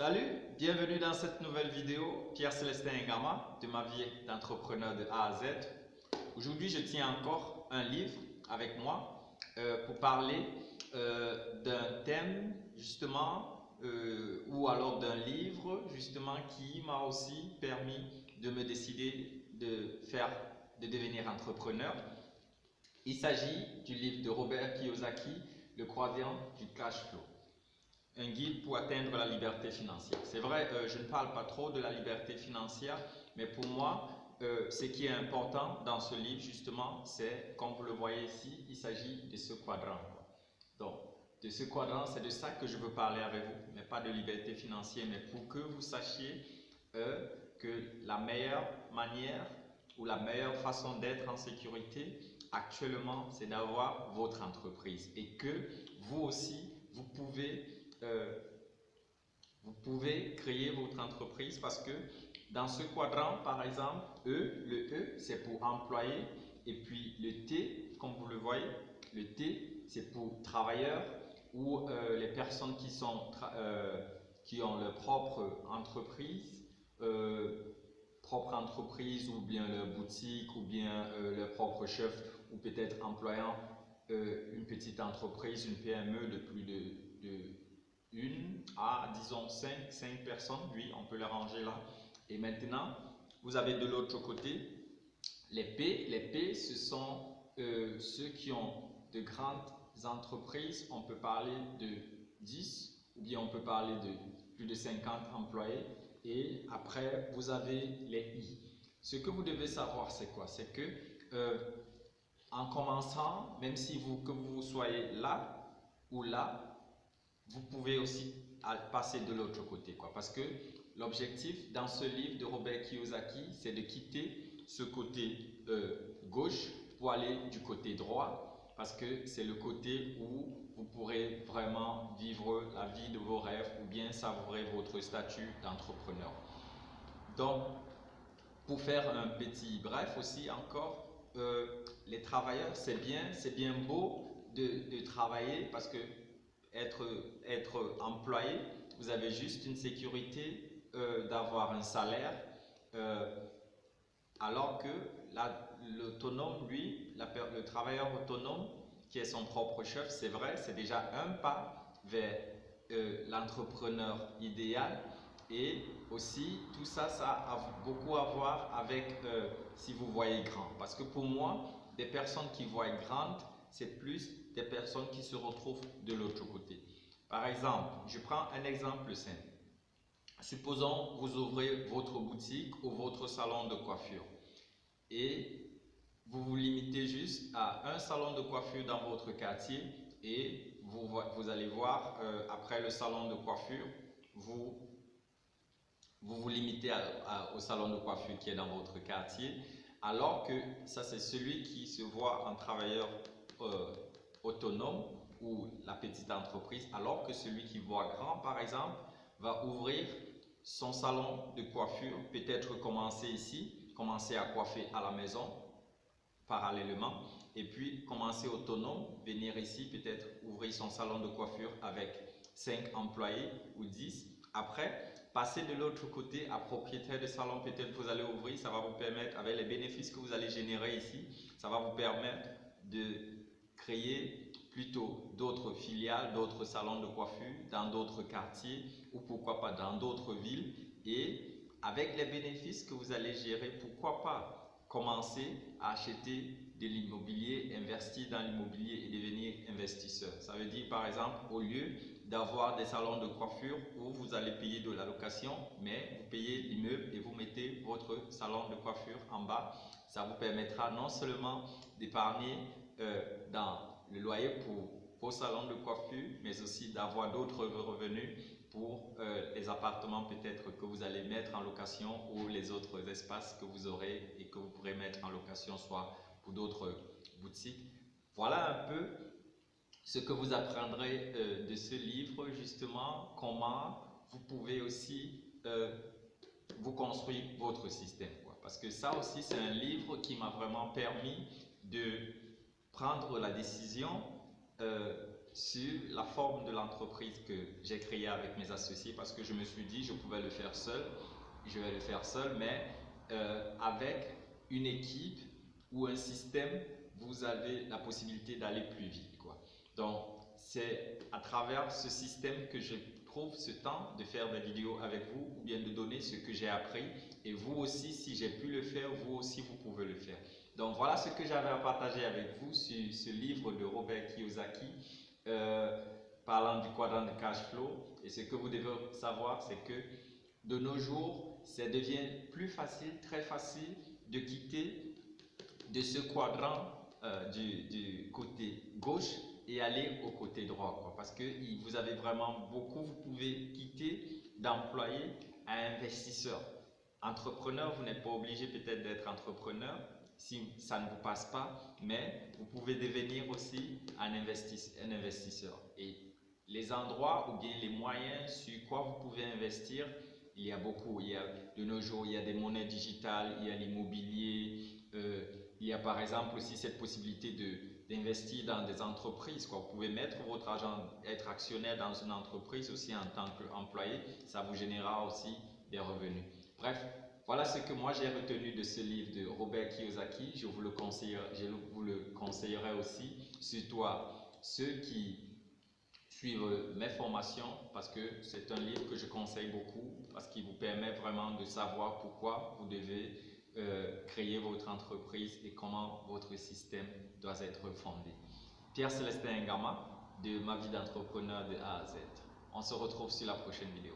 Salut, bienvenue dans cette nouvelle vidéo, Pierre-Célestin Ngama, de ma vie d'entrepreneur de A à Z. Aujourd'hui, je tiens encore un livre avec moi pour parler d'un thème justement ou alors d'un livre justement qui m'a aussi permis de me décider de devenir entrepreneur. Il s'agit du livre de Robert Kiyosaki, Le croisement du cash flow. Un guide pour atteindre la liberté financière. C'est vrai, je ne parle pas trop de la liberté financière, mais pour moi, ce qui est important dans ce livre, justement, c'est, comme vous le voyez ici, il s'agit de ce quadrant. Donc, de ce quadrant, c'est de ça que je veux parler avec vous, mais pas de liberté financière, mais pour que vous sachiez que la meilleure manière ou la meilleure façon d'être en sécurité actuellement, c'est d'avoir votre entreprise et que vous aussi, vous pouvez créer votre entreprise parce que dans ce quadrant, par exemple, le E, c'est pour employé et puis le T, comme vous le voyez, le T, c'est pour travailleurs ou les personnes qui ont leur propre entreprise ou bien leur boutique ou bien leur propre chef ou peut-être employant une petite entreprise, une PME de plus de 1 à disons 5 personnes, oui, on peut les ranger là. Et maintenant, vous avez de l'autre côté les P. Les P, ce sont ceux qui ont de grandes entreprises. On peut parler de 10 ou bien on peut parler de plus de 50 employés. Et après, vous avez les I. Ce que vous devez savoir, c'est quoi? C'est que en commençant, même si que vous soyez là ou là, vous pouvez aussi passer de l'autre côté, quoi. Parce que l'objectif dans ce livre de Robert Kiyosaki, c'est de quitter ce côté gauche pour aller du côté droit, parce que c'est le côté où vous pourrez vraiment vivre la vie de vos rêves ou bien savourer votre statut d'entrepreneur. Donc, pour faire un petit bref aussi encore, les travailleurs, c'est bien beau de travailler parce que être employé, vous avez juste une sécurité d'avoir un salaire, alors que l'autonome, lui, le travailleur autonome qui est son propre chef, c'est vrai, c'est déjà un pas vers l'entrepreneur idéal. Et aussi, tout ça, ça a beaucoup à voir avec si vous voyez grand. Parce que pour moi, des personnes qui voient grandes, c'est plus des personnes qui se retrouvent de l'autre côté. Par exemple, je prends un exemple simple. Supposons vous ouvrez votre boutique ou votre salon de coiffure et vous vous limitez juste à un salon de coiffure dans votre quartier et vous allez voir après le salon de coiffure, vous vous limitez au salon de coiffure qui est dans votre quartier, alors que ça c'est celui qui se voit en travailleur autonome ou la petite entreprise, alors que celui qui voit grand par exemple va ouvrir son salon de coiffure, peut-être commencer ici, commencer à coiffer à la maison parallèlement et puis commencer autonome, venir ici peut-être ouvrir son salon de coiffure avec 5 employés ou 10. Après, passer de l'autre côté à propriétaire de salon, peut-être vous allez ouvrir, ça va vous permettre, avec les bénéfices que vous allez générer ici, ça va vous permettre de créer plutôt d'autres filiales, d'autres salons de coiffure dans d'autres quartiers ou pourquoi pas dans d'autres villes. Et avec les bénéfices que vous allez gérer, pourquoi pas commencer à acheter de l'immobilier, investir dans l'immobilier et devenir investisseur. Ça veut dire par exemple, au lieu d'avoir des salons de coiffure où vous allez payer de la location, mais vous payez l'immeuble et vous mettez votre salon de coiffure en bas. Ça vous permettra non seulement d'épargner dans le loyer pour vos salons de coiffure, mais aussi d'avoir d'autres revenus pour les appartements peut-être que vous allez mettre en location ou les autres espaces que vous aurez et que vous pourrez mettre en location, soit pour d'autres boutiques. Voilà un peu ce que vous apprendrez de ce livre, justement, comment vous pouvez aussi vous construire votre système, quoi. Parce que ça aussi, c'est un livre qui m'a vraiment permis de prendre la décision sur la forme de l'entreprise que j'ai créée avec mes associés parce que je me suis dit je pouvais le faire seul, je vais le faire seul, mais avec une équipe ou un système, vous avez la possibilité d'aller plus vite, quoi. Donc, c'est à travers ce système que je trouve ce temps de faire des vidéos avec vous ou bien de donner ce que j'ai appris. Et vous aussi, si j'ai pu le faire, vous aussi, vous pouvez le faire. Donc, voilà ce que j'avais à partager avec vous sur ce livre de Robert Kiyosaki parlant du quadrant de cash flow. Et ce que vous devez savoir, c'est que de nos jours, ça devient plus facile, très facile de quitter de ce quadrant du côté gauche et aller au côté droit, quoi. Parce que vous avez vraiment beaucoup, vous pouvez quitter d'employé à investisseur. Entrepreneur, vous n'êtes pas obligé peut-être d'être entrepreneur si ça ne vous passe pas, mais vous pouvez devenir aussi un investisseur. Et les endroits ou bien les moyens sur quoi vous pouvez investir, il y a beaucoup. De nos jours, il y a des monnaies digitales, il y a l'immobilier, il y a par exemple aussi cette possibilité d'investir dans des entreprises, quoi. Vous pouvez mettre votre argent, être actionnaire dans une entreprise aussi en tant qu'employé, ça vous générera aussi des revenus. Bref, voilà ce que moi j'ai retenu de ce livre de Robert Kiyosaki. Je vous le conseillerais aussi, surtout à ceux qui suivre mes formations parce que c'est un livre que je conseille beaucoup parce qu'il vous permet vraiment de savoir pourquoi vous devez créer votre entreprise et comment votre système doit être fondé. Pierre Célestin Ngama de Ma vie d'entrepreneur de A à Z. On se retrouve sur la prochaine vidéo.